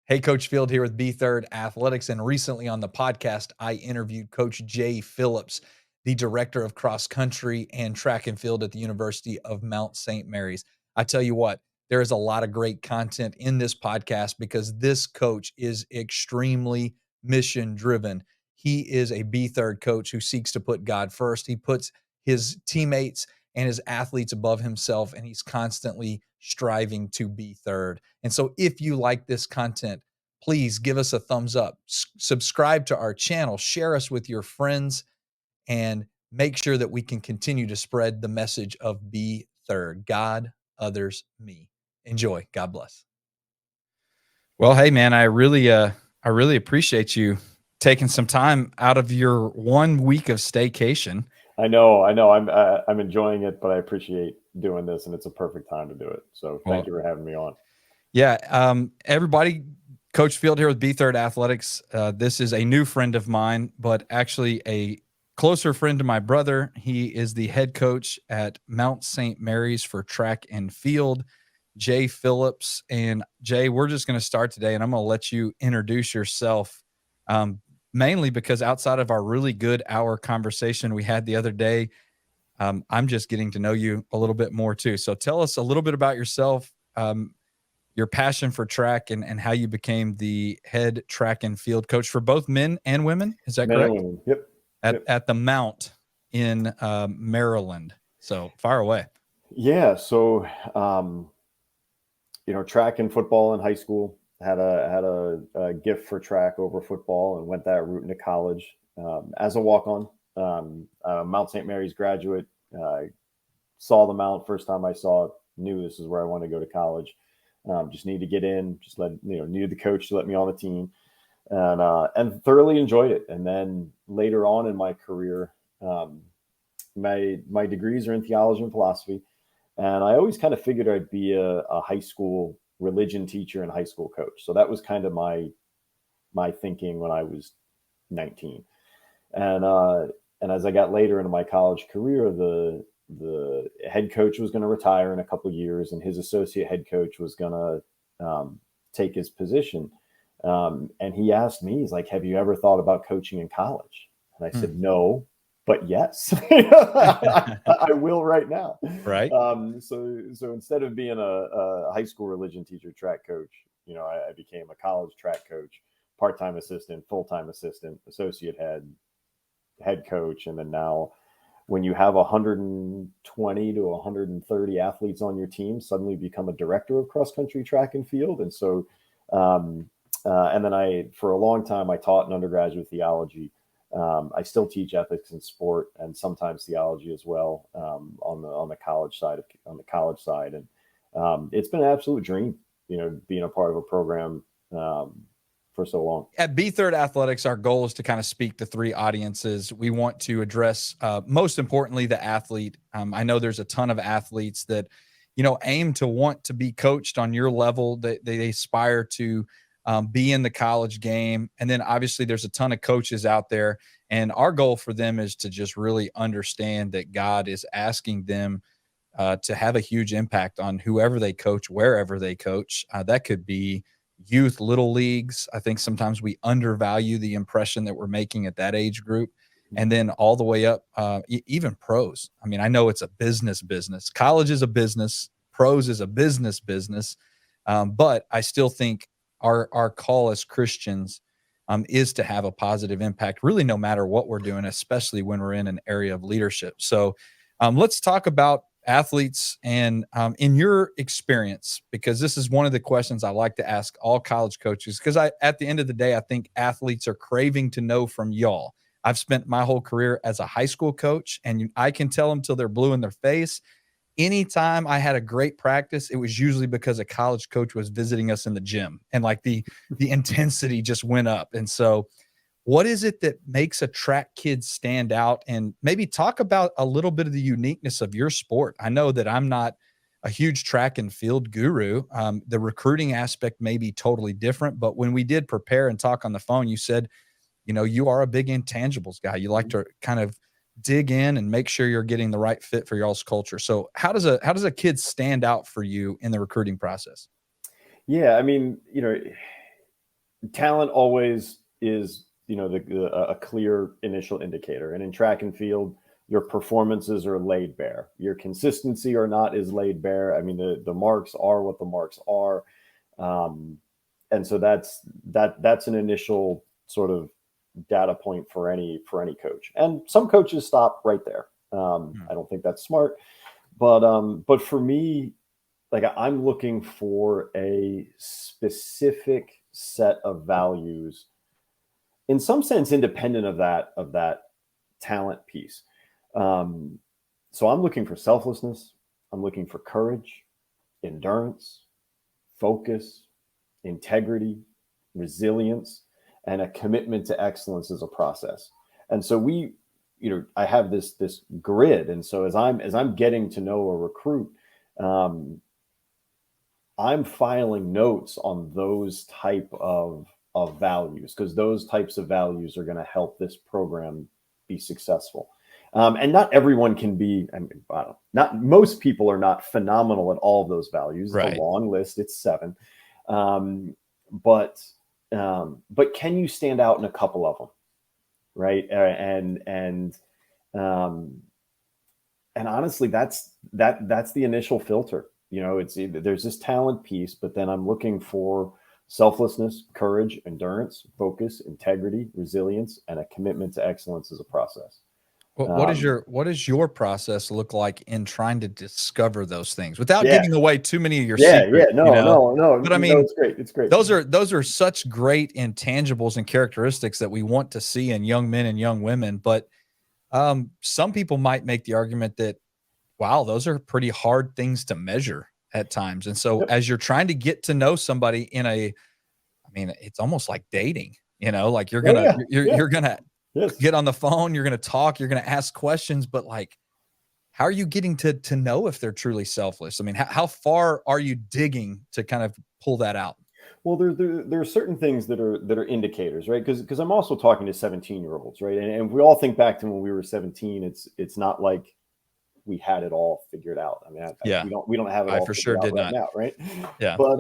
Hey, Coach Field here with B3rd Athletics. And recently on the podcast, I interviewed Coach Jay Phillips, the director of cross country and track and field at the University of Mount St. Mary's. I tell you what, there is a lot of great content in this podcast because this coach is extremely mission driven. He is a B3rd coach who seeks to put God first. He puts his teammates and his athletes above himself, and he's constantly striving to be third. And so if you like this content, please give us a thumbs up, subscribe to our channel, share us with your friends, and make sure that we can continue to spread the message of Be Third. God, others, me. Enjoy. God bless. Well, hey man, I really appreciate you taking some time out of your 1 week of staycation. I know. I'm enjoying it, but I appreciate doing this, and it's a perfect time to do it. So thank you for having me on. Yeah, everybody, Coach Field here with B3rd Athletics. This is a new friend of mine, but actually a closer friend to my brother. He is the head coach at Mount St. Mary's for track and field, Jay Phillips. And Jay, we're just going to start today, and I'm going to let you introduce yourself, mainly because outside of our really good hour conversation we had the other day, I'm just getting to know you a little bit more too. So tell us a little bit about yourself, your passion for track, and how you became the head track and field coach for both men and women. Is that correct? Men and women. Yep. At the Mount in Maryland. So fire away. Yeah. So, track and football in high school. Had a gift for track over football and went that route into college as a walk-on. Mount St. Mary's graduate. Saw the Mount first time I saw it. Knew this is where I wanted to go to college. Just needed to get in. Just needed the coach to let me on the team, and thoroughly enjoyed it. And then later on in my career, my degrees are in theology and philosophy, and I always kind of figured I'd be a high school religion teacher and high school coach. So that was kind of my thinking when I was 19. And as I got later into my college career, the head coach was going to retire in a couple of years, and his associate head coach was going to take his position. And he asked me, he's like, "Have you ever thought about coaching in college?" And I said, "No, but yes, I will right now." Right. So instead of being a high school religion teacher, track coach, I became a college track coach, part-time assistant, full-time assistant, associate head coach. And then now when you have 120 to 130 athletes on your team, suddenly become a director of cross-country track and field. And so, and then for a long time, I taught in undergraduate theology. I still teach ethics in sport and sometimes theology as well, on the college side. And it's been an absolute dream, being a part of a program for so long. At B3rd Athletics, our goal is to kind of speak to three audiences. We want to address, most importantly, the athlete. I know there's a ton of athletes that, aim to want to be coached on your level. They aspire to be in the college game. And then obviously there's a ton of coaches out there. And our goal for them is to just really understand that God is asking them to have a huge impact on whoever they coach, wherever they coach. That could be youth, little leagues. I think sometimes we undervalue the impression that we're making at that age group. And then all the way up, even pros. I mean, I know it's a business. College is a business. Pros is a business. But I still think our call as Christians is to have a positive impact, really, no matter what we're doing, especially when we're in an area of leadership. So let's talk about athletes and in your experience, because this is one of the questions I like to ask all college coaches, because at the end of the day, I think athletes are craving to know from y'all. I've spent my whole career as a high school coach, and I can tell them till they're blue in their face. Anytime I had a great practice, it was usually because a college coach was visiting us in the gym, and like the intensity just went up. And so what is it that makes a track kid stand out? And maybe talk about a little bit of the uniqueness of your sport. I know that I'm not a huge track and field guru. The recruiting aspect may be totally different, but when we did prepare and talk on the phone, you said, you are a big intangibles guy. You like to kind of dig in and make sure you're getting the right fit for y'all's culture. So how does a kid stand out for you in the recruiting process? Yeah, I mean, talent always is, a clear initial indicator. And in track and field, your performances are laid bare. Your consistency or not is laid bare. I mean, the marks are what the marks are. And so that's an initial sort of data point for any coach. And some coaches stop right there. I don't think that's smart, but for me, like, I'm looking for a specific set of values, in some sense, independent of that talent piece. So I'm looking for selflessness. I'm looking for courage, endurance, focus, integrity, resilience, and a commitment to excellence as a process. And so I have this grid. And so as I'm getting to know a recruit, I'm filing notes on those type of values, because those types of values are going to help this program be successful. And not everyone can be, not most people are not phenomenal at all of those values. Right. It's a long list. It's 7. But can you stand out in a couple of them? Right. And honestly, that's the initial filter. It's either there's this talent piece, but then I'm looking for selflessness, courage, endurance, focus, integrity, resilience, and a commitment to excellence as a process. Well, what does your process look like in trying to discover those things without giving away too many of your secrets? No. But I mean, it's great. It's great. Those are such great intangibles and characteristics that we want to see in young men and young women. But some people might make the argument that, wow, those are pretty hard things to measure at times. And so as you're trying to get to know somebody it's almost like dating, like you're going to get on the phone, you're going to talk, you're going to ask questions, but like, how are you getting to know if they're truly selfless? I mean, how far are you digging to kind of pull that out? Well, there are certain things that are indicators, right? Because I'm also talking to 17-year-olds, right? And we all think back to when we were 17. It's not like we had it all figured out. I mean, we don't have it all for sure did right not now, right? Yeah. But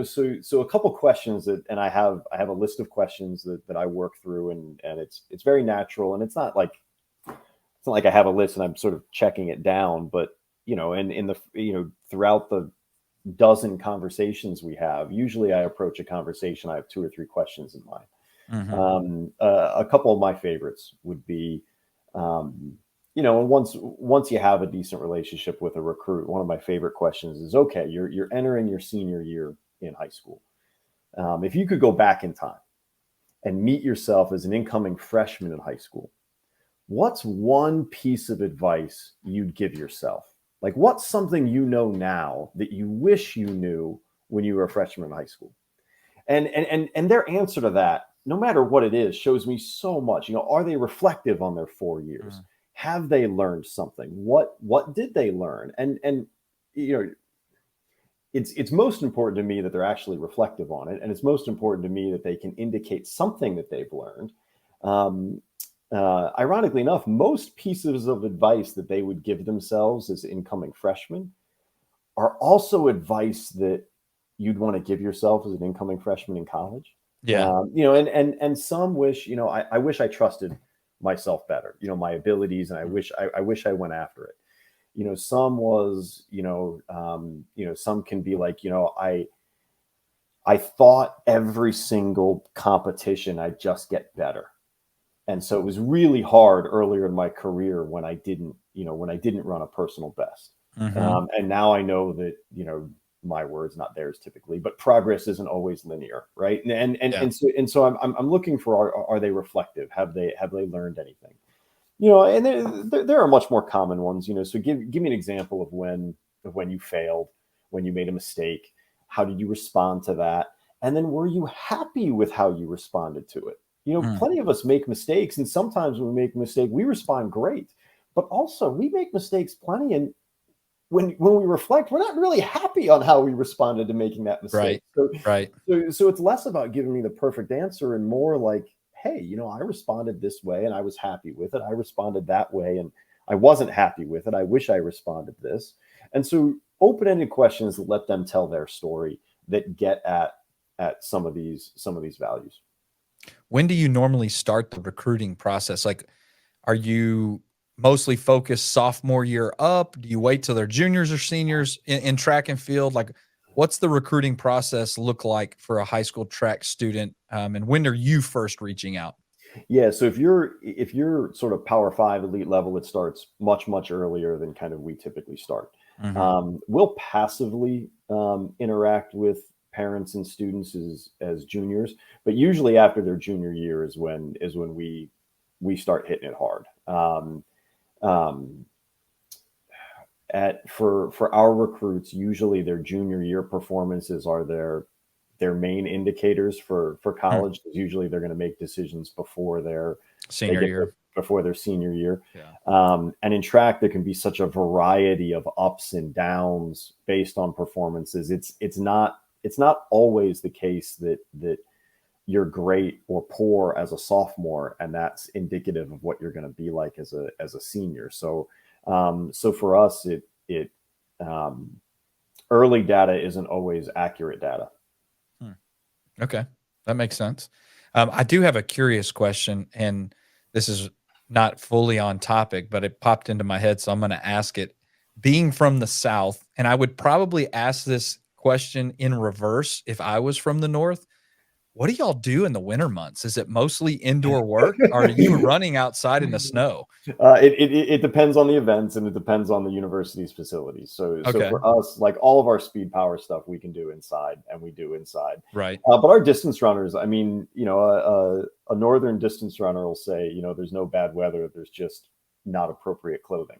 so a couple questions and I have a list of questions that I work through, and it's very natural, and it's not like I have a list and I'm sort of checking it down, but and in the throughout the dozen conversations we have, usually I approach a conversation, I have 2 or 3 questions in mind. Mm-hmm. A couple of my favorites would be, and once you have a decent relationship with a recruit, one of my favorite questions is, okay, you're entering your senior year in high school. If you could go back in time and meet yourself as an incoming freshman in high school, what's one piece of advice you'd give yourself? Like, what's something now that you wish you knew when you were a freshman in high school? And their answer to that, no matter what it is, shows me so much. Are they reflective on their 4 years? Have they learned something? What did they learn? And it's most important to me that they're actually reflective on it, and it's most important to me that they can indicate something that they've learned. Ironically enough, most pieces of advice that they would give themselves as incoming freshmen are also advice that you'd want to give yourself as an incoming freshman in college. Yeah. And some wish, I wish I trusted myself better, my abilities, and I wish I went after it. Some was, some can be like, I thought every single competition I'd just get better. And so it was really hard earlier in my career when I didn't run a personal best. Mm-hmm. And now I know that, my words, not theirs typically, but progress isn't always linear. Right. And so I'm looking for, are they reflective? Have they learned anything? And there are much more common ones, so give me an example of when you failed, when you made a mistake. How did you respond to that? And then were you happy with how you responded to it? Plenty of us make mistakes, and sometimes when we make a mistake, we respond great, but also we make mistakes plenty. And when we reflect, we're not really happy on how we responded to making that mistake. Right. So it's less about giving me the perfect answer and more like, hey, I responded this way and I was happy with it. I responded that way and I wasn't happy with it. I wish I responded this. And so open-ended questions that let them tell their story, that get at at some of these values. When do you normally start the recruiting process? Like, are you mostly focused sophomore year up? Do you wait till they're juniors or seniors in track and field? Like, what's the recruiting process look like for a high school track student? And when are you first reaching out? Yeah, so if you're sort of Power Five elite level, it starts much earlier than kind of we typically start. Mhm. We'll passively interact with parents and students as juniors, but usually after their junior year is when we start hitting it hard. Um, for our recruits, usually their junior year performances are their main indicators for Hmm. college. Usually they're going to make decisions before they Senior get year. before their senior year. Yeah. And in track, there can be such a variety of ups and downs based on performances. It's not always the case that you're great or poor as a sophomore, and that's indicative of what you're going to be like as a senior. So for us, it um, early data isn't always accurate data. Hmm. Okay, that makes sense. I do have a curious question, and this is not fully on topic, but it popped into my head, so I'm going to ask it. Being from the South, and I would probably ask this question in reverse if I was from the North. What do y'all do in the winter months? Is it mostly indoor work? Or are you running outside in the snow? It depends on the events, and it depends on the university's facilities. So Okay, for us, like all of our speed power stuff, we can do inside, and we do inside. right. But our distance runners, I mean, a northern distance runner will say, there's no bad weather, there's just not appropriate clothing.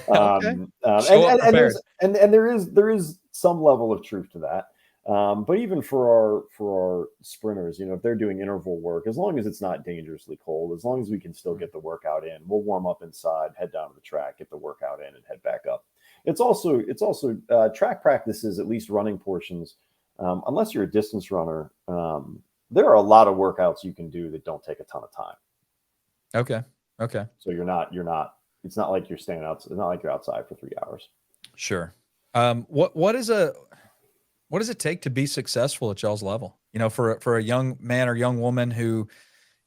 Okay. And, Show up and prepared. there's and there is some level of truth to that. But even for our sprinters, if they're doing interval work, as long as it's not dangerously cold, as long as we can still get the workout in, we'll warm up inside, head down to the track, get the workout in, and head back up. It's also track practices, at least running portions. Unless you're a distance runner, there are a lot of workouts you can do that don't take a ton of time. Okay. Okay. So you're not. It's not like you're standing out. It's not like you're outside for 3 hours. Sure. What does it take to be successful at y'all's level? For a young man or young woman who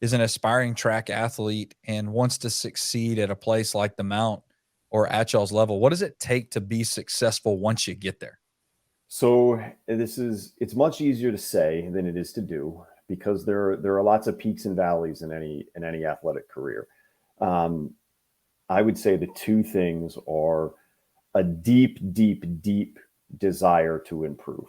is an aspiring track athlete and wants to succeed at a place like the Mount or at y'all's level, what does it take to be successful once you get there? So it's much easier to say than it is to do, because there are lots of peaks and valleys in any athletic career. Um, I would say the two things are a deep desire to improve.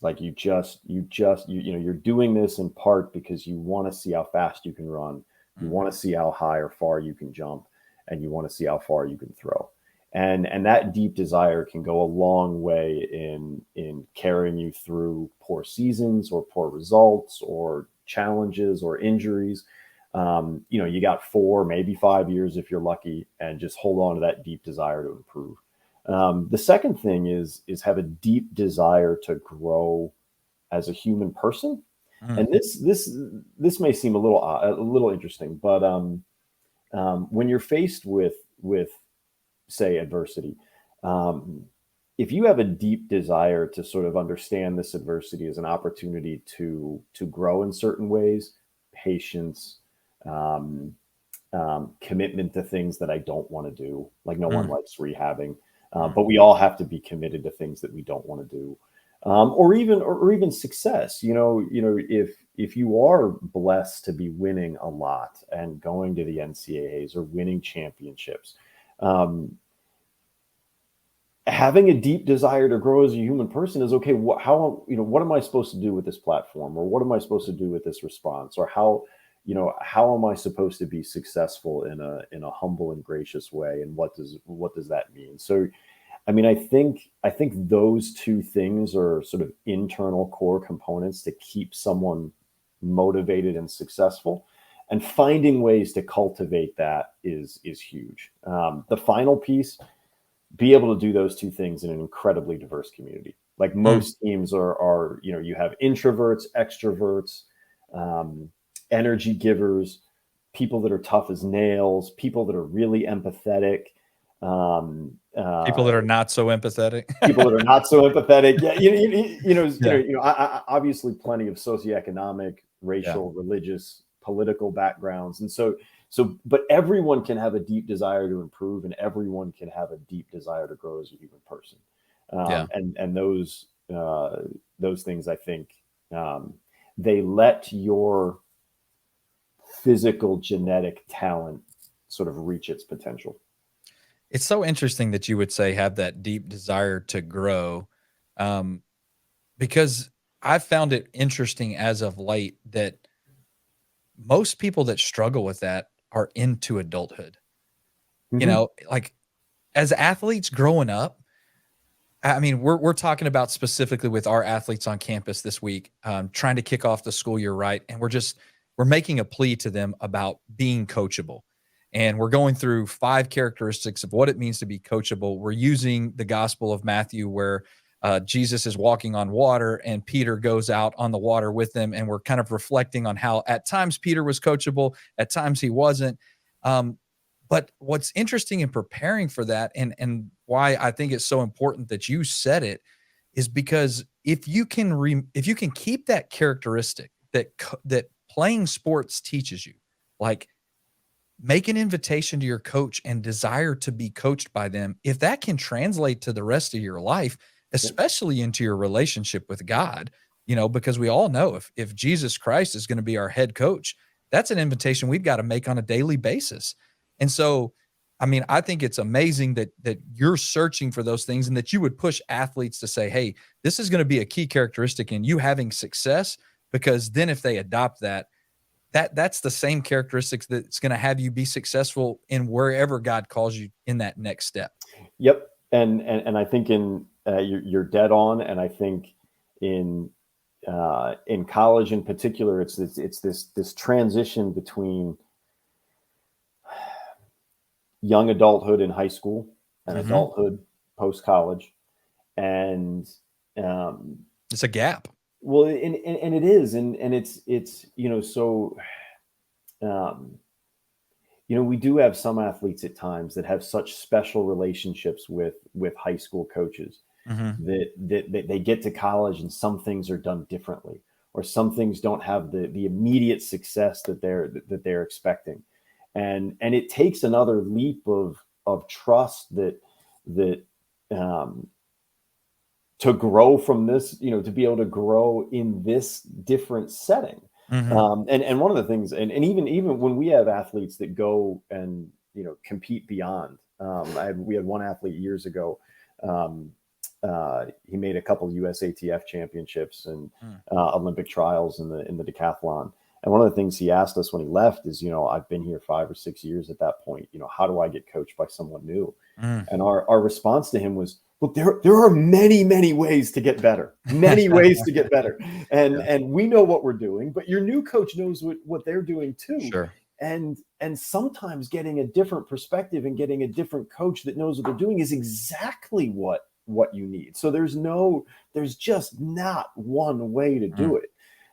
Like you're doing this in part because you want to see how fast you can run, you Mm, want to see how high or far you can jump, and you want to see how far you can throw. And that deep desire can go a long way in carrying you through poor seasons or poor results or challenges or injuries. You got 4, maybe 5 years if you're lucky, and just hold on to that deep desire to improve. The second thing is have a deep desire to grow as a human person. mm, And this may seem a little interesting, but when you're faced with say adversity, um, if you have a deep desire to sort of understand this adversity as an opportunity to grow in certain ways, patience, um, commitment to things that I don't want to do. Like no one mm, likes rehabbing, mm, but we all have to be committed to things that we don't want to do, or even success. If you are blessed to be winning a lot and going to the NCAAs or winning championships, um, having a deep desire to grow as a human person is okay. What am I supposed to do with this platform, or what am I supposed to do with this response, or how am I supposed to be successful in a humble and gracious way, and what does that mean? So I mean, I think those two things are sort of internal core components to keep someone motivated and successful, and finding ways to cultivate that is huge. The final piece, be able to do those two things in an incredibly diverse community. Like mm. most teams are, you have introverts, extroverts, um, energy givers, people that are tough as nails, people that are really empathetic. People that are not so empathetic. People that are not so empathetic. Yeah, Yeah. Obviously plenty of socioeconomic, Yeah. racial, religious, political backgrounds, and but everyone can have a deep desire to improve, and everyone can have a deep desire to grow as a human person. Yeah. And those things, I think, they let your physical genetic talent sort of reach its potential. It's so interesting that you would say have that deep desire to grow, um, because I've found it interesting as of late that most people that struggle with that are into adulthood. You Mm-hmm. know, like as athletes growing up, I mean, we're talking about specifically with our athletes on campus this week, trying to kick off the school year right, and we're making a plea to them about being coachable, and we're going through 5 characteristics of what it means to be coachable. We're using the Gospel of Matthew where Jesus is walking on water and Peter goes out on the water with them, and we're kind of reflecting on how at times Peter was coachable, at times he wasn't. Um, but what's interesting in preparing for that, and why I think it's so important that you said it, is because if you can keep that characteristic that playing sports teaches you, like make an invitation to your coach and desire to be coached by them, if that can translate to the rest of your life, Yep. especially into your relationship with God, because we all know if Jesus Christ is going to be our head coach, that's an invitation we've got to make on a daily basis. And so, I mean, I think it's amazing that you're searching for those things and that you would push athletes to say, "Hey, this is going to be a key characteristic in you having success," because then if they adopt that's the same characteristics that's going to have you be successful in wherever God calls you in that next step. Yep. And I think you're dead on. And I think in college in particular, it's this transition between young adulthood in high school and Mhm. adulthood post college, and It's a gap. well, and it is, and it's so um, we do have some athletes at times that have such special relationships with high school coaches Mhm. that they get to college and some things are done differently, or some things don't have the immediate success that they're expecting, and it takes another leap of trust that um, to grow from this, to be able to grow in this different setting. Mhm. And one of the things, and even when we have athletes that go and compete beyond, we had one athlete years ago. Um, he made a couple of USATF championships and Mm. Olympic trials in the decathlon. And one of the things he asked us when he left is, I've been here 5 or 6 years at that point. How do I get coached by someone new? Mm. And our response to him was, look, there are many, many ways to get better, many ways to get better. Yeah. And we know what we're doing, but your new coach knows what they're doing too. Sure. And sometimes getting a different perspective and getting a different coach that knows what they're doing is exactly what you need. So there's just not one way to Mm. do it.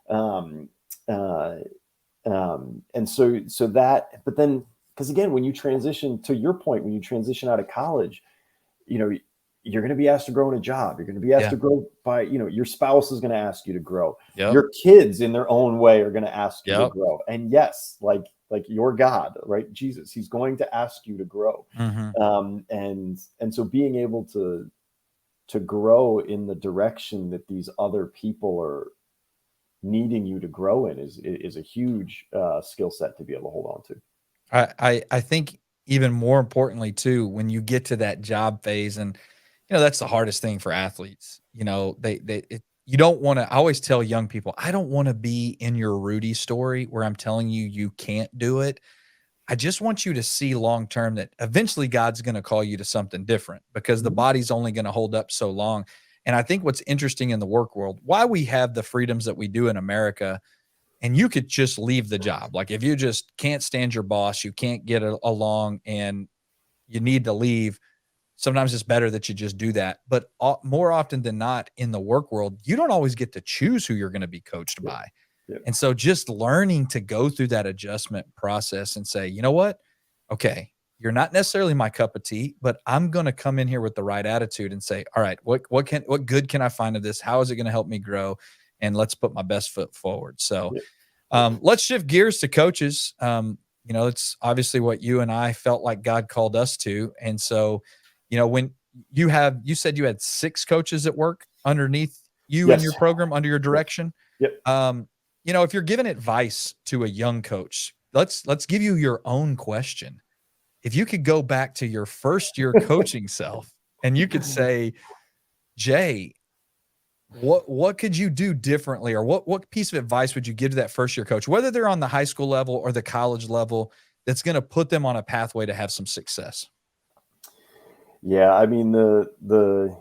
Um, and so that, but then, because again, when you transition, to your point, when you transition out of college, you're going to be asked to grow in a job. You're going to be asked Yeah. to grow by, your spouse is going to ask you to grow. Yep. Your kids in their own way are going to ask you to Yep. grow. And yes, like your God, right? Jesus, he's going to ask you to grow. Mhm. And so being able to grow in the direction that these other people are needing you to grow in is a huge skill set to be able to hold on to. I think even more importantly too, when you get to that job phase, and that's the hardest thing for athletes. You don't want to. I always tell young people, I don't want to be in your Rudy story where I'm telling you can't do it. I just want you to see long term that eventually God's going to call you to something different, because the Mhm. body's only going to hold up so long. And I think what's interesting in the work world, why we have the freedoms that we do in America, and you could just leave the job. Like if you just can't stand your boss, you can't get along, and you need to leave, sometimes it's better that you just do that. But more often than not in the work world, you don't always get to choose who you're going to be coached Yeah. by. Yeah. And so just learning to go through that adjustment process and say, you know what? Okay, you're not necessarily my cup of tea, but I'm going to come in here with the right attitude and say, all right, what good can I find of this? How is it going to help me grow? And let's put my best foot forward. So let's shift gears to coaches. It's obviously what you and I felt like God called us to. And so, when you said you had 6 coaches at work underneath you in your program, under your direction. Yep. If you're giving advice to a young coach, let's give you your own question. If you could go back to your first year coaching self and you could say, Jay, what could you do differently, or what piece of advice would you give to that first year coach, whether they're on the high school level or the college level, that's going to put them on a pathway to have some success? Yeah, I mean the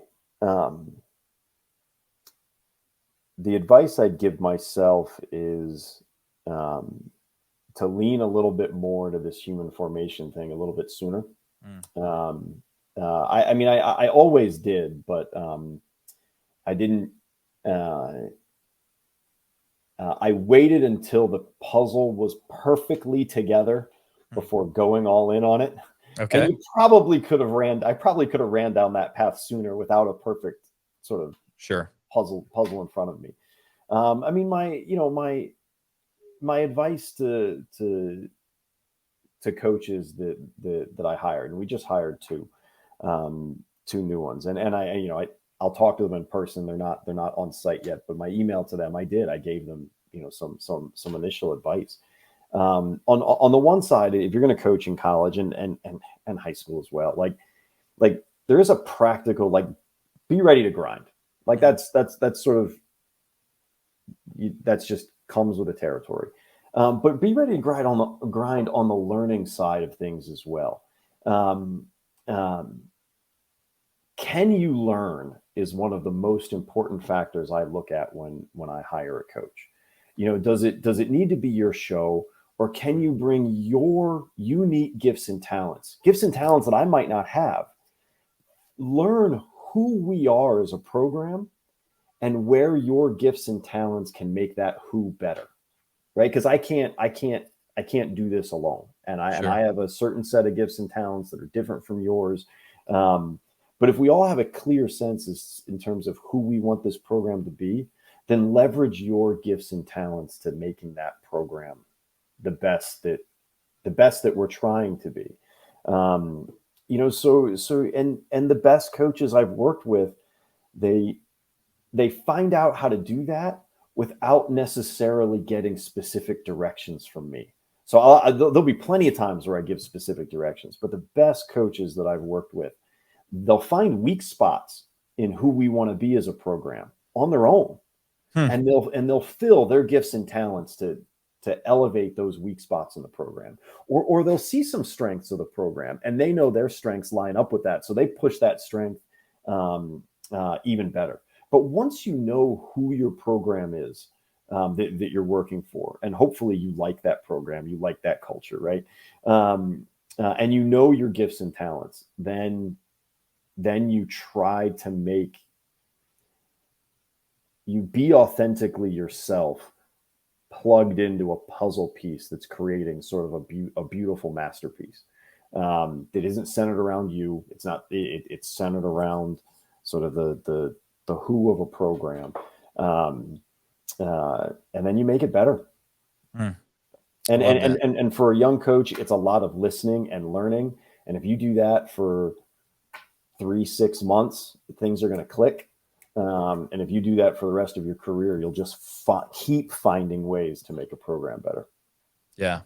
advice I'd give myself is to lean a little bit more to this human formation thing a little bit sooner. I always did, but I didn't. I waited until the puzzle was perfectly together before going all in on it. Okay. And I probably could have ran down that path sooner without a perfect sort of puzzle in front of me. My advice to coaches that I hired, and we just hired 2 new ones, and I'll talk to them in person. They're not on site yet, but my email to them, I gave them, some initial advice. On the one side, if you're going to coach in college and high school as well, like there is a practical, be ready to grind. That's sort of, that's just comes with the territory. But be ready to grind on the learning side of things as well. Can you learn is one of the most important factors I look at when I hire a coach. Does it need to be your show, or can you bring your unique gifts and talents that I might not have? Learn who we are as a program and where your gifts and talents can make that who better, right? Because I can't do this alone, and I have a certain set of gifts and talents that are different from yours. But if we all have a clear sense in terms of who we want this program to be, then leverage your gifts and talents to making that program the best that we're trying to be. And the best coaches I've worked with, they find out how to do that without necessarily getting specific directions from me. So there'll be plenty of times where I give specific directions, but the best coaches that I've worked with, they'll find weak spots in who we want to be as a program on their own. And they'll fill their gifts and talents to elevate those weak spots in the program, or they'll see some strengths of the program and they know their strengths line up with that. So they push that strength even better. But once you know who your program is, that you're working for, and hopefully you like that program, you like that culture, right? And you know your gifts and talents, then you try to be authentically yourself, plugged into a puzzle piece that's creating sort of a beautiful masterpiece that isn't centered around you. It's centered around sort of the who of a program, and then you make it better. And for a young coach, it's a lot of listening and learning. And if you do that for 3-6 months, things are going to click. And if you do that for the rest of your career, you'll just keep finding ways to make a program better. Yeah.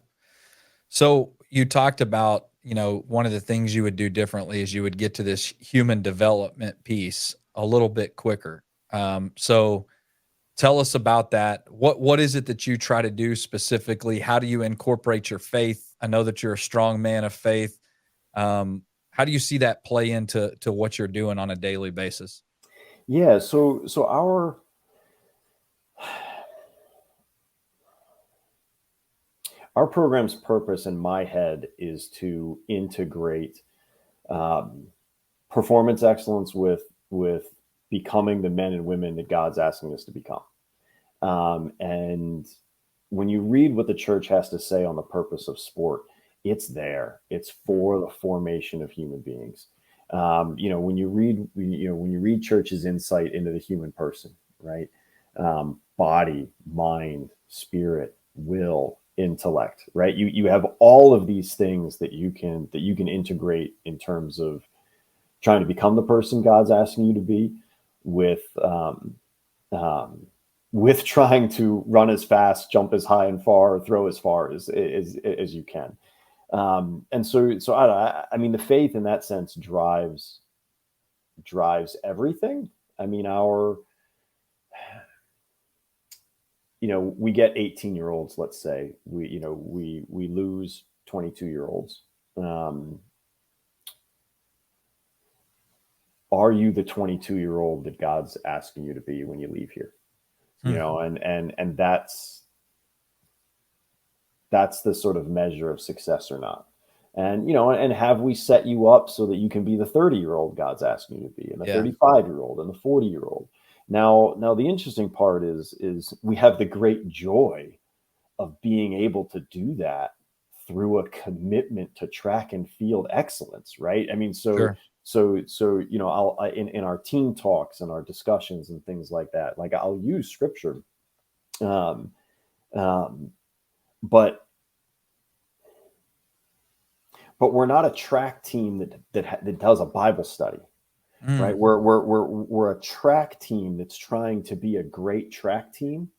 So you talked about, one of the things you would do differently is you would get to this human development piece a little bit quicker. So tell us about that. What is it that you try to do specifically? How do you incorporate your faith? I know that you're a strong man of faith. How do you see that play into what you're doing on a daily basis? Yeah. So our program's purpose in my head is to integrate performance excellence with becoming the men and women that God's asking us to become. And when you read what the church has to say on the purpose of sport, it's there. It's for the formation of human beings. When you read Church's insight into the human person, right? Body, mind, spirit, will, intellect, right? You have all of these things that you can integrate in terms of trying to become the person God's asking you to be, with trying to run as fast, jump as high and far, or throw as far as you can. And so I mean, the faith in that sense drives everything. I mean, we get 18-year-olds, let's say, we lose 22-year-olds. Are you the 22-year-old that God's asking you to be when you leave here? And that's the sort of measure of success or not. And have we set you up so that you can be the 30-year-old God's asking you to be, and the 35-year-old, and the 40-year-old? Now the interesting part is we have the great joy of being able to do that through a commitment to track and field excellence, right? I mean, Sure. I'll in our team talks and our discussions and things like that, like I'll use scripture, but we're not a track team that does a Bible study, right? We're a track team that's trying to be a great track team,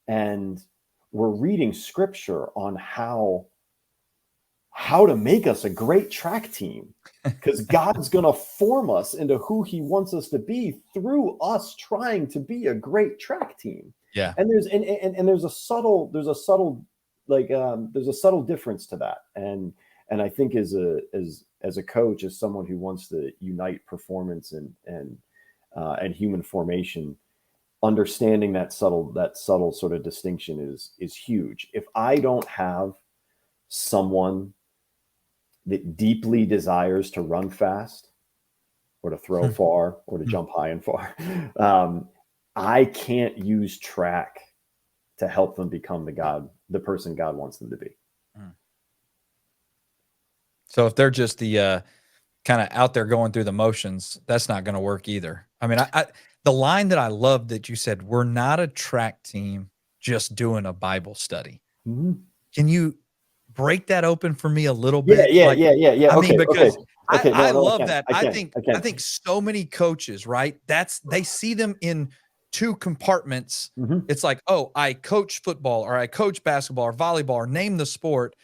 and we're reading scripture on how to make us a great track team, because God's going to form us into who he wants us to be through us trying to be a great track team. Yeah. And there's a subtle difference to that. And I think as a coach, as someone who wants to unite performance and human formation, understanding that subtle sort of distinction is huge. If I don't have someone that deeply desires to run fast, or to throw far, or to jump high and far, I can't use track to help them become the person God wants them to be. So if they're just the kind of out there going through the motions, that's not going to work either. I mean, the line that I love that you said, we're not a track team just doing a Bible study. Mm-hmm. Can you break that open for me a little bit? Yeah. I mean, because I love that. I think so many coaches, right? They see them in two compartments. Mm-hmm. It's like, oh, I coach football, or I coach basketball, or volleyball, or name the sport,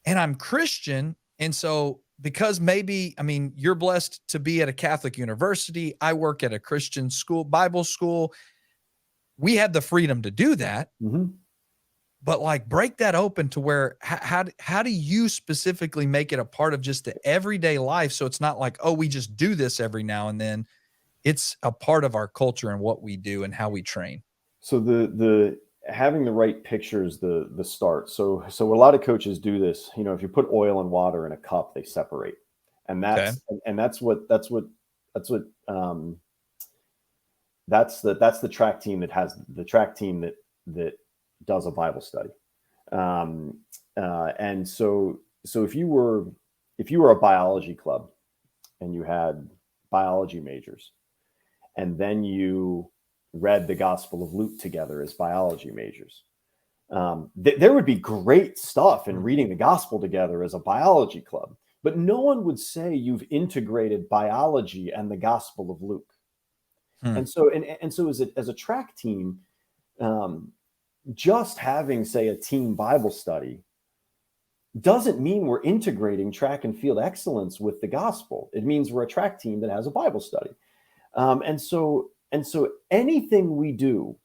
and I'm Christian. And so, because maybe, I mean, you're blessed to be at a Catholic university, I work at a Christian school, Bible school. We have the freedom to do that. Mm-hmm. But like, break that open to where, how do you specifically make it a part of just the everyday life? So it's not like, oh, we just do this every now and then. It's a part of our culture and what we do and how we train. So the having the right picture is the start. So a lot of coaches do this. If you put oil and water in a cup, they separate, and that's the track team that does a Bible study. And so if you were a biology club and you had biology majors, and then you read the Gospel of Luke together as biology majors, there would be great stuff in reading the gospel together as a biology club, but no one would say you've integrated biology and the Gospel of Luke. And so as a track team, just having, say, a team Bible study doesn't mean we're integrating track and field excellence with the gospel. It means we're a track team that has a Bible study. And so anything we do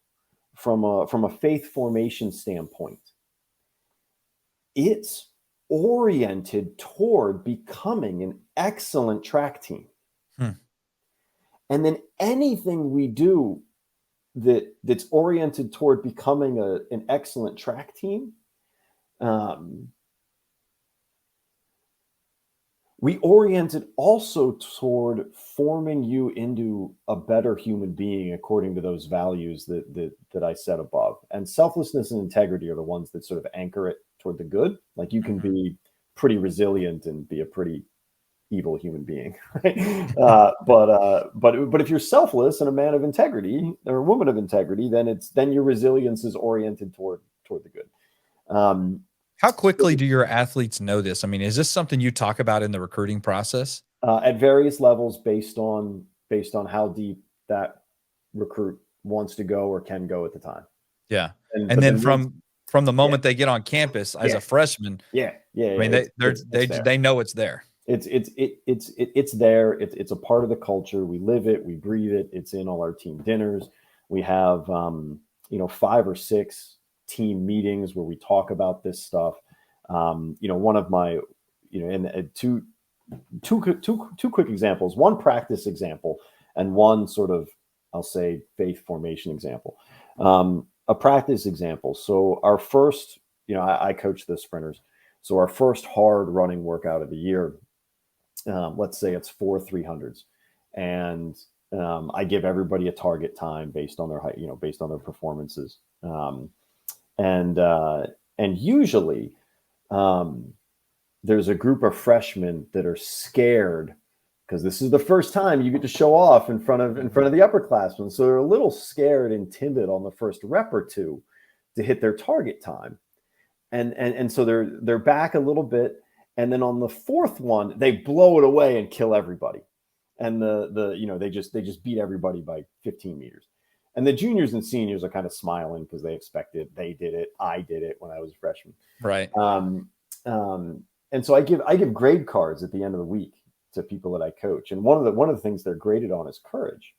from a faith formation standpoint, it's oriented toward becoming an excellent track team. And then anything we do that's oriented toward becoming an excellent track team, we orient it also toward forming you into a better human being according to those values that I said above. And selflessness and integrity are the ones that sort of anchor it toward the good. Like, you can be pretty resilient and be a pretty evil human being, right? But if you're selfless and a man of integrity or a woman of integrity, then your resilience is oriented toward the good. How quickly do your athletes know this? I mean, is this something you talk about in the recruiting process? At various levels, based on how deep that recruit wants to go or can go at the time. Yeah. And And then from the moment they get on campus as Yeah. a freshman, yeah, I mean, they know it's there. It's there. It's a part of the culture. We live it. We breathe it. It's in all our team dinners. We have 5 or 6 team meetings where we talk about this stuff. One of my and two quick examples. One practice example and one sort of, I'll say, faith formation example. A practice example. So our first, I coach the sprinters. So our first hard running workout of the year, let's say it's 4 300s, and I give everybody a target time based on their height, based on their performances, and usually there's a group of freshmen that are scared because this is the first time you get to show off in front of the upperclassmen, so they're a little scared and timid on the first rep or two to hit their target time, and so they're back a little bit. And then on the fourth one, they blow it away and kill everybody. And they just beat everybody by 15 meters. And the juniors and seniors are kind of smiling because they expected, they did it. I did it when I was a freshman. Right. And so I give grade cards at the end of the week to people that I coach. And one of the things they're graded on is courage.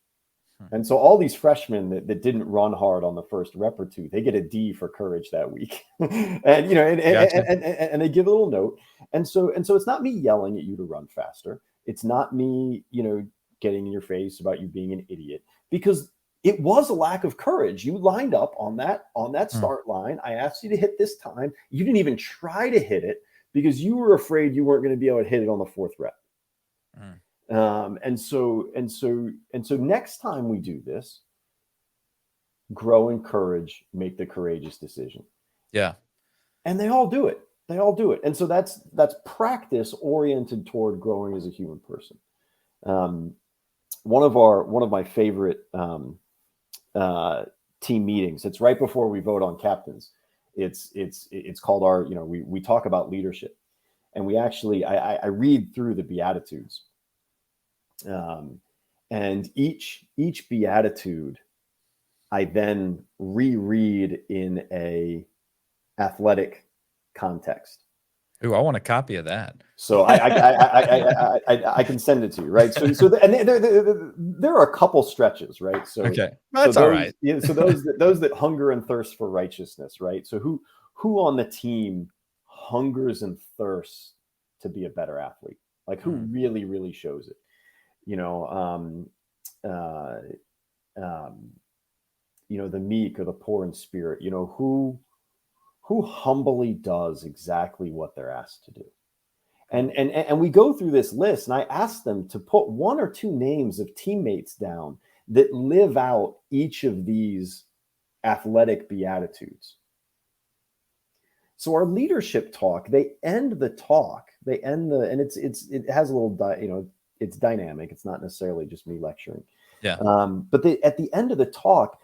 And so all these freshmen that didn't run hard on the first rep or two, they get a D for courage that week. and they give a little note. And so it's not me yelling at you to run faster. It's not me, getting in your face about you being an idiot, because it was a lack of courage. You lined up on that start line. I asked you to hit this time. You didn't even try to hit it because you were afraid you weren't going to be able to hit it on the fourth rep. And so next time we do this, grow in courage, make the courageous decision. Yeah. And they all do it. And so that's practice oriented toward growing as a human person. One of my favorite team meetings, it's right before we vote on captains. It's called our, we talk about leadership, and we actually, I read through the Beatitudes. And each beatitude I then reread in a athletic context. Ooh, I want a copy of that. So I can send it to you, right? There are a couple stretches, right? So okay, that's all right. So those that hunger and thirst for righteousness, right? So who on the team hungers and thirsts to be a better athlete? Like who really, really shows it? The meek or the poor in spirit, who humbly does exactly what they're asked to do. And we go through this list, and I ask them to put 1 or 2 names of teammates down that live out each of these athletic beatitudes. So our leadership talk, it has a little, it's dynamic. It's not necessarily just me lecturing. Yeah. But at the end of the talk,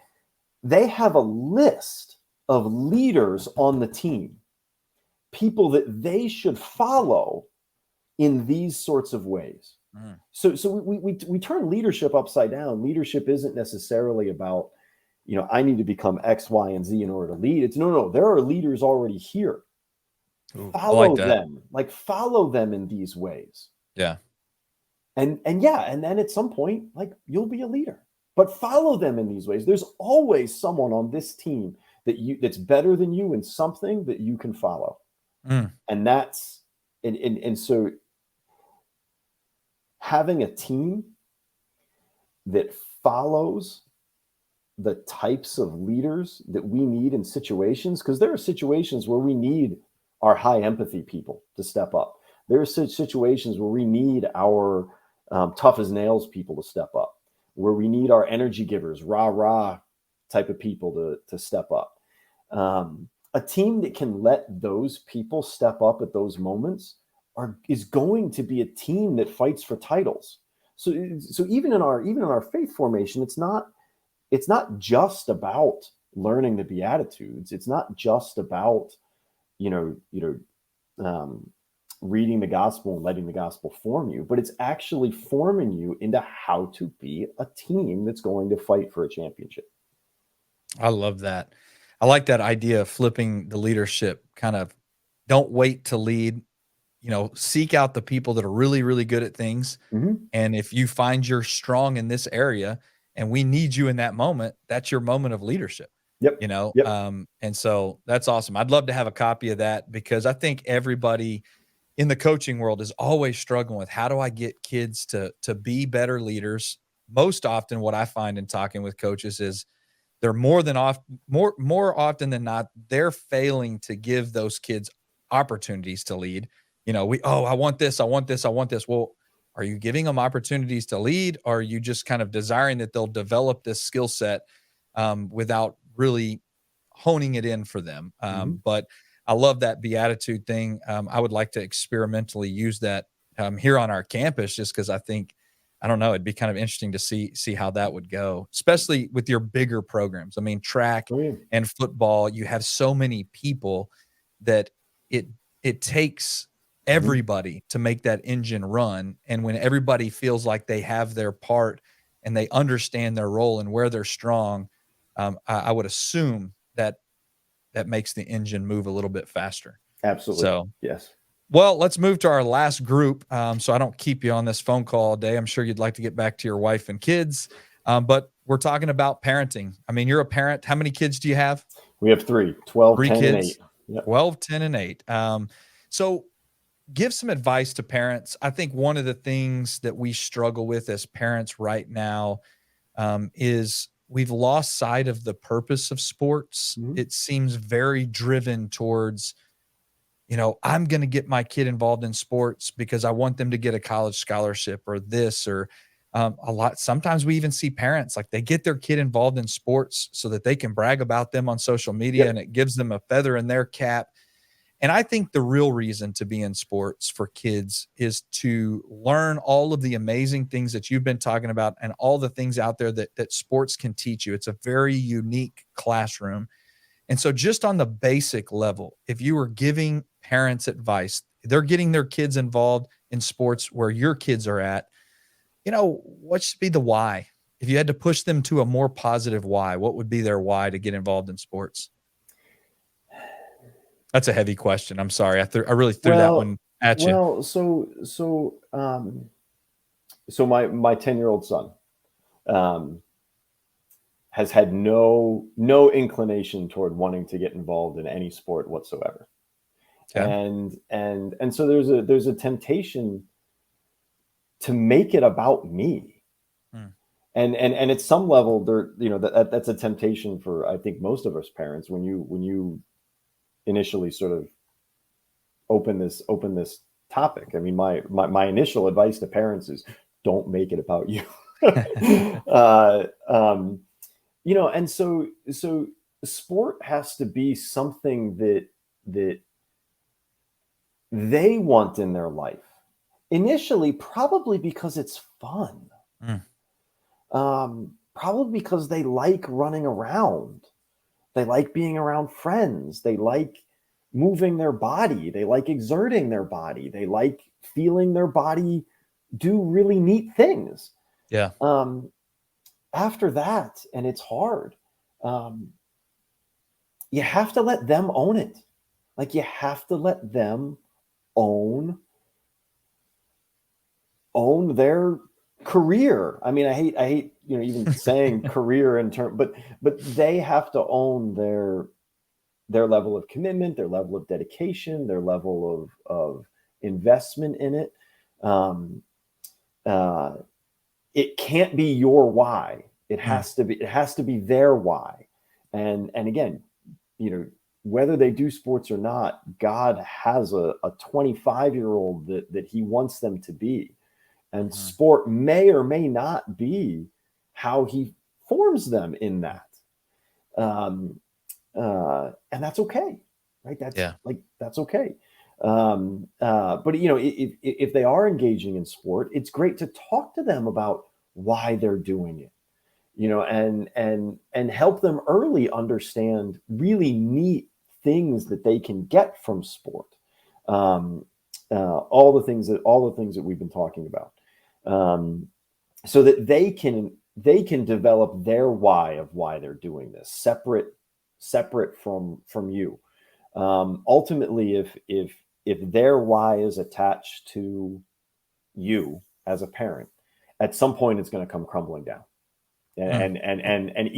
they have a list of leaders on the team, people that they should follow in these sorts of ways. So we turn leadership upside down. Leadership isn't necessarily about, I need to become X, Y, and Z in order to lead. It's no, there are leaders already here. Ooh, follow them, follow them in these ways. Yeah. And then at some point, you'll be a leader, but follow them in these ways. There's always someone on this team that's better than you in something that you can follow. And that's, and so having a team that follows the types of leaders that we need in situations, because there are situations where we need our high empathy people to step up. There are situations where we need our tough as nails people to step up, where we need our energy givers, rah type of people to step up. a team that can let those people step up at those moments is going to be a team that fights for titles. So even in our faith formation, it's not just about learning the Beatitudes. It's not just about reading the gospel and letting the gospel form you, but it's actually forming you into how to be a team that's going to fight for a championship. I love that. I like that idea of flipping the leadership, kind of don't wait to lead, seek out the people that are really, really good at things. Mm-hmm. And if you find you're strong in this area and we need you in that moment, that's your moment of leadership. Yep. Yep. And so that's awesome. I'd love to have a copy of that, because I think everybody in the coaching world is always struggling with, how do I get kids to be better leaders? Most often what I find in talking with coaches is they're more often than not, they're failing to give those kids opportunities to lead. I want this, I want this, I want this. Well, are you giving them opportunities to lead? Or are you just kind of desiring that they'll develop this skill set without really honing it in for them? But I love that Beatitude thing. I would like to experimentally use that here on our campus, just because I don't know, it'd be kind of interesting to see how that would go, especially with your bigger programs. I mean, track and football, you have so many people that it takes everybody to make that engine run. And when everybody feels like they have their part and they understand their role and where they're strong, I would assume that makes the engine move a little bit faster. Absolutely. So, yes. Well, let's move to our last group, so I don't keep you on this phone call all day. I'm sure you'd like to get back to your wife and kids, but we're talking about parenting. I mean, you're a parent. How many kids do you have? We have 3, 12, 3 10, kids, and 8. Yep. 12, 10, and 8. So give some advice to parents. I think one of the things that we struggle with as parents right now is we've lost sight of the purpose of sports. It seems very driven towards, I'm going to get my kid involved in sports because I want them to get a college scholarship or this, or sometimes we even see parents, like, they get their kid involved in sports so that they can brag about them on social media, and it gives them a feather in their cap. And I think the real reason to be in sports for kids is to learn all of the amazing things that you've been talking about and all the things out there that sports can teach you. It's a very unique classroom. And so just on the basic level, if you were giving parents advice, they're getting their kids involved in sports where your kids are at, what should be the why? If you had to push them to a more positive why, what would be their why to get involved in sports? That's a heavy question. I'm sorry. I really threw that one at you. Well, so my 10-year-old son has had no inclination toward wanting to get involved in any sport whatsoever. Okay. And so there's a temptation to make it about me. And at some level that's a temptation for, I think, most of us parents, when you initially sort of open this topic. I mean, my initial advice to parents is, don't make it about you. And so sport has to be something that they want in their life. Initially, probably because it's fun. Probably because they like running around. They like being around friends. They like moving their body. They like exerting their body. They like feeling their body do really neat things. Yeah. After that, and it's hard, you have to let them own it. Like, you have to let them own their career. I mean, I hate even saying career in term, but they have to own their level of commitment, their level of dedication, their level of investment in it. It can't be your why. It has to be their why. And again, whether they do sports or not, God has a 25-year-old that he wants them to be. And sport may or may not be how he forms them in that. And that's okay, right? Yeah. That's okay. But if they are engaging in sport, it's great to talk to them about why they're doing it, and help them early understand really neat things that they can get from sport. Um, all the things that we've been talking about, so that they can develop their why of why they're doing this, separate from you. Ultimately, if their why is attached to you as a parent, at some point it's going to come crumbling down. Mm. And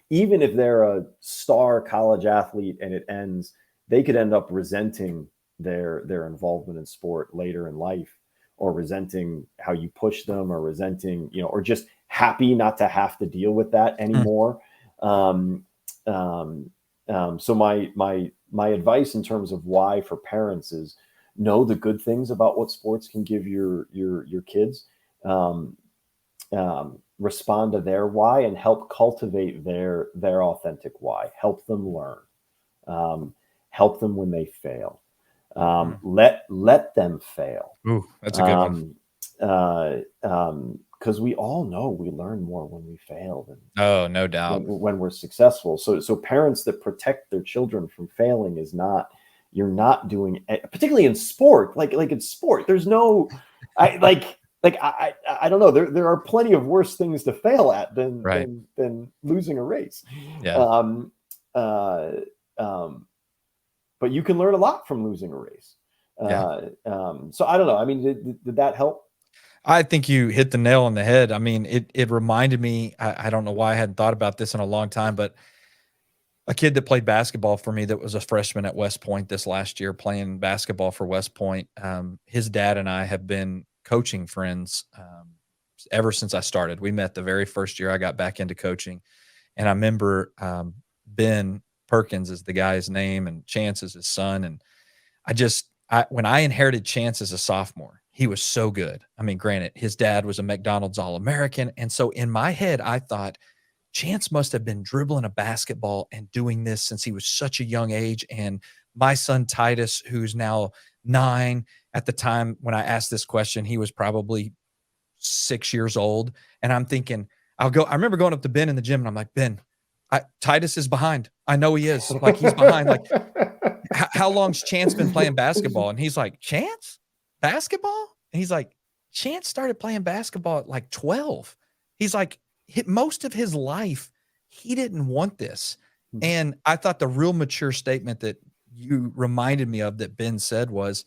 even if they're a star college athlete and it ends, they could end up resenting their involvement in sport later in life, or resenting how you push them, or resenting, or just happy not to have to deal with that Mm. anymore. um, um, so my advice in terms of why for parents is, know the good things about what sports can give your kids. um, Respond to their why and help cultivate their authentic why. Help them learn. Um, Help them when they fail. Mm. Let them fail. Ooh, that's a good one. Um, because we all know we learn more when we fail than Oh, no doubt. when we're successful. So parents that protect their children from failing is not, you're not doing, particularly in sport, like in sport, there's no, I I don't know. There are plenty of worse things to fail at than Right. losing a race. Yeah. Um, uh, but you can learn a lot from losing a race. Yeah. So I don't know. I mean, did that help? I think you hit the nail on the head. I mean, it reminded me, I don't know why I hadn't thought about this in a long time, but a kid that played basketball for me that was a freshman at West Point this last year playing basketball for West Point. His dad and I have been coaching friends ever since I started. We met the very first year I got back into coaching. And I remember Ben Perkins is the guy's name, and Chance is his son. And when I inherited Chance as a sophomore, he was so good. I mean, granted, his dad was a McDonald's All-American. And so in my head, I thought, Chance must have been dribbling a basketball and doing this since he was such a young age. And my son Titus, who's now 9, at the time when I asked this question, he was probably 6 years old. And I'm thinking, I remember going up to Ben in the gym and I'm like, Ben, Titus is behind. I know he is. Like, he's behind. Like, how long's Chance been playing basketball? And he's like, Chance? Basketball? And he's like, Chance started playing basketball at like 12. He's like, most of his life, he didn't want this. And I thought the real mature statement that you reminded me of that Ben said was,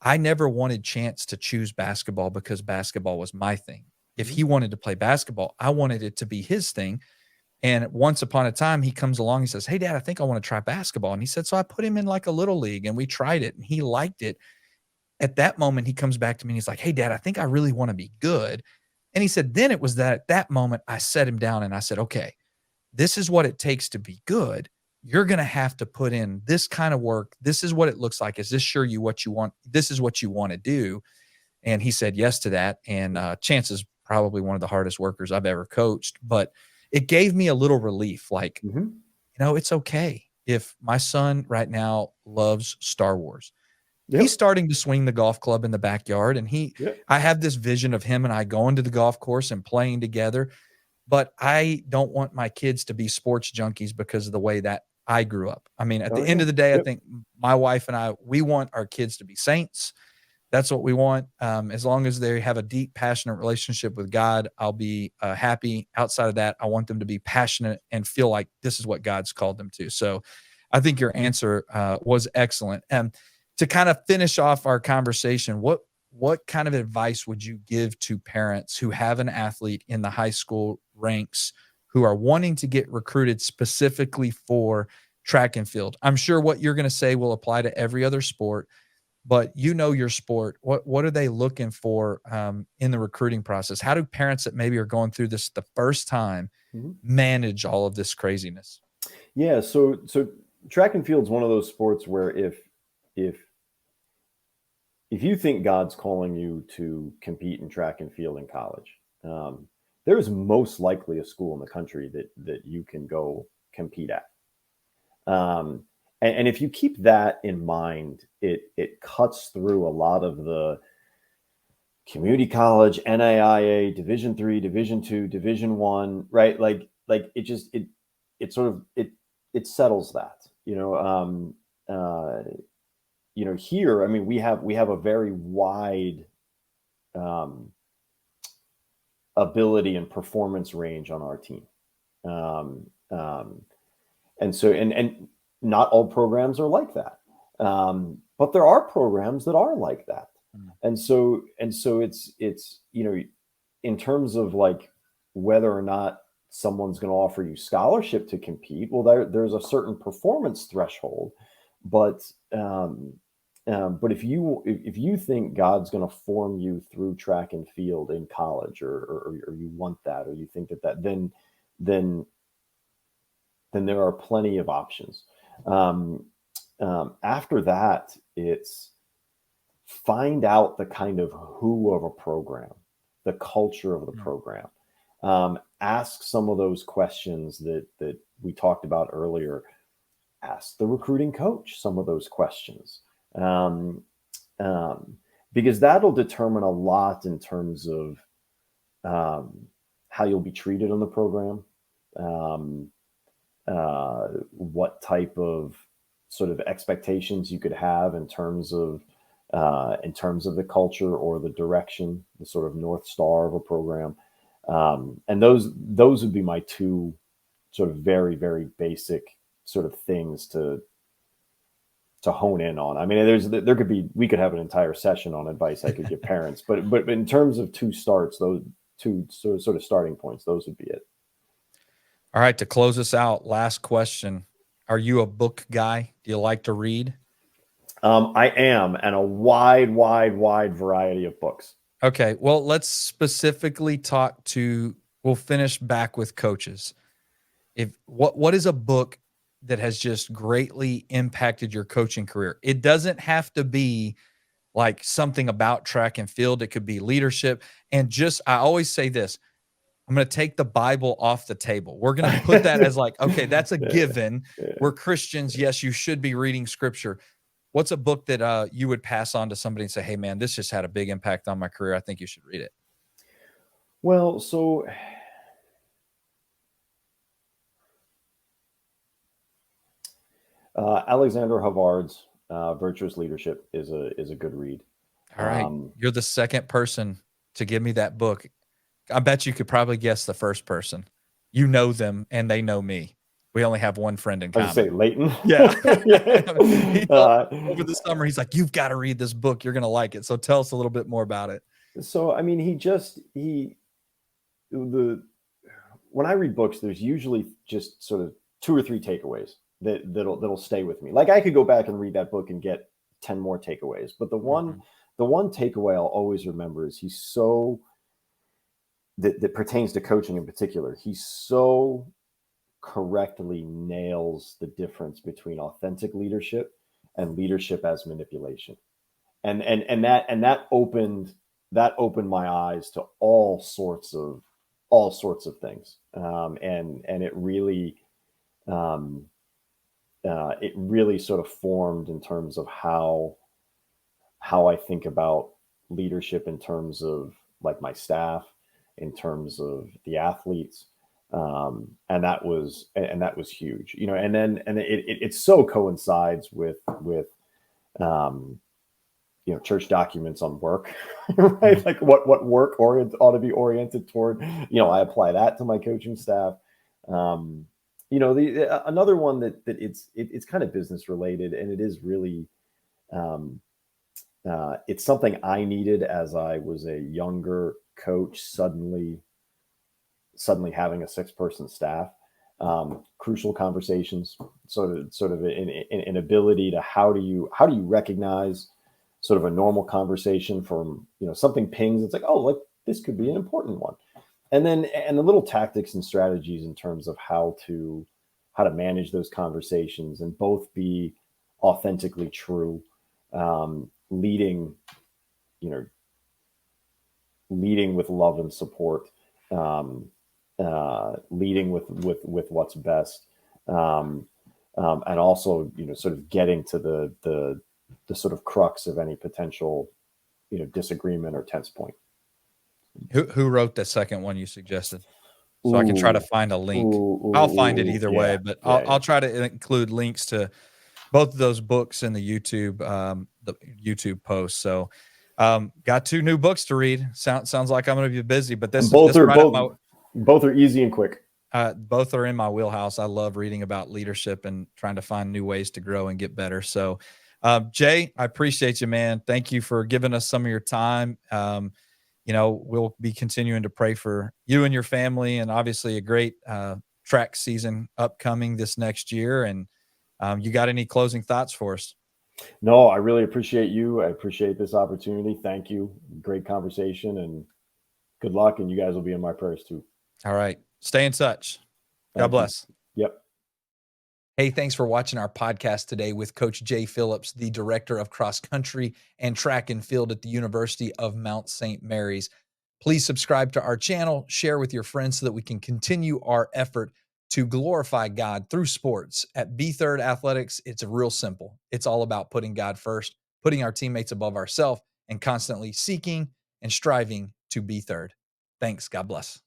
I never wanted Chance to choose basketball because basketball was my thing. If he wanted to play basketball, I wanted it to be his thing. And once upon a time, he comes along, he says, hey, Dad, I think I want to try basketball. And he said, so I put him in like a little league and we tried it and he liked it. At that moment, he comes back to me and he's like, hey, Dad, I think I really want to be good. And he said, then it was that at that moment, I set him down and I said, okay, this is what it takes to be good. You're going to have to put in this kind of work. This is what it looks like. Is this sure you what you want? This is what you want to do. And he said yes to that. And Chance is probably one of the hardest workers I've ever coached, but it gave me a little relief. Like, it's okay if my son right now loves Star Wars. He's starting to swing the golf club in the backyard. And I have this vision of him and I going to the golf course and playing together. But I don't want my kids to be sports junkies because of the way that I grew up. I mean, at the end of the day, I think my wife and I, we want our kids to be saints. That's what we want. As long as they have a deep, passionate relationship with God, I'll be happy. Outside of that, I want them to be passionate and feel like this is what God's called them to. So I think your answer was excellent. And to kind of finish off our conversation, what kind of advice would you give to parents who have an athlete in the high school ranks who are wanting to get recruited specifically for track and field? I'm sure what you're going to say will apply to every other sport, but your sport. What are they looking for in the recruiting process? How do parents that maybe are going through this the first time manage all of this craziness? Yeah, so track and field is one of those sports where if you think God's calling you to compete in track and field in college, there is most likely a school in the country that you can go compete at. And if you keep that in mind, it cuts through a lot of the community college, NAIA, Division III, Division II, Division I, right? Like it sort of it settles that, here, I mean, we have a very wide um, ability and performance range on our team. Um, um, and so, and not all programs are like that. But there are programs that are like that. And so it's, in terms of like whether or not someone's going to offer you scholarship to compete, well, there's a certain performance threshold, but if you think God's going to form you through track and field in college, or you want that, or you think then there are plenty of options. After that, it's find out the kind of who of a program, the culture of the program. Ask some of those questions that we talked about earlier. Ask the recruiting coach some of those questions, because that'll determine a lot in terms of how you'll be treated on the program, what type of sort of expectations you could have in terms of the culture or the direction, the sort of North Star of a program. And those would be my two sort of very, very basic sort of things to hone in on. I mean, we could have an entire session on advice I could give parents, but in terms of those two sort of starting points, those would be it. All right, to close us out, last question. Are you a book guy? Do you like to read? I am, and a wide variety of books. Okay, well, let's specifically we'll finish back with coaches. What is a book that has just greatly impacted your coaching career? It doesn't have to be like something about track and field. It could be leadership. And I always say this, I'm going to take the Bible off the table. We're going to put that as like, okay, that's a given. We're Christians. Yes, you should be reading scripture. What's a book that you would pass on to somebody and say, hey, man, this just had a big impact on my career. I think you should read it. Well, so Alexander Havard's Virtuous Leadership is a good read. All right. You're the second person to give me that book. I bet you could probably guess the first person. You know them and they know me. We only have one friend in common. I was say Leighton. Yeah. He told me over the summer, he's like, you've got to read this book. You're going to like it. So tell us a little bit more about it. So, I mean, when I read books, there's usually just sort of 2 or 3 takeaways that'll stay with me. Like I could go back and read that book and get 10 more takeaways, but the one takeaway I'll always remember is he's so that pertains to coaching in particular. He so correctly nails the difference between authentic leadership and leadership as manipulation. And that opened my eyes to all sorts of things. And it really sort of formed in terms of how I think about leadership in terms of like my staff, in terms of the athletes. And that was huge, and it so coincides with church documents on work, right? Like what work ought to be oriented toward, I apply that to my coaching staff. Another one that it's kind of business related, and it is really, it's something I needed as I was a younger coach, suddenly having a 6-person staff. Crucial conversations, sort of an ability to how do you recognize sort of a normal conversation from, something pings. It's like, oh, like this could be an important one. And the little tactics and strategies in terms of how to manage those conversations and both be authentically true, leading with love and support, leading with what's best. and also, sort of getting to the sort of crux of any potential, disagreement or tense point. Who wrote the second one you suggested? So I can try to Ooh, find a link. I'll find it ooh, either way, yeah, but yeah, I'll try to include links to both of those books in the YouTube post. So, got 2 new books to read. Sounds like I'm going to be busy, but and this both this are right up my both are easy and quick. both are in my wheelhouse. I love reading about leadership and trying to find new ways to grow and get better. So, Jay, I appreciate you, man. Thank you for giving us some of your time. We'll be continuing to pray for you and your family, and obviously a great track season upcoming this next year. And you got any closing thoughts for us? No, I really appreciate you. I appreciate this opportunity. Thank you. Great conversation, and good luck. And you guys will be in my prayers too. All right. Stay in touch. God Thank you. bless. Yep. Hey, thanks for watching our podcast today with Coach Jay Phillips, the director of cross country and track and field at the University of Mount St. Mary's. Please subscribe to our channel, share with your friends so that we can continue our effort to glorify God through sports. At B3rd Athletics, it's real simple. It's all about putting God first, putting our teammates above ourselves, and constantly seeking and striving to be third. Thanks. God bless.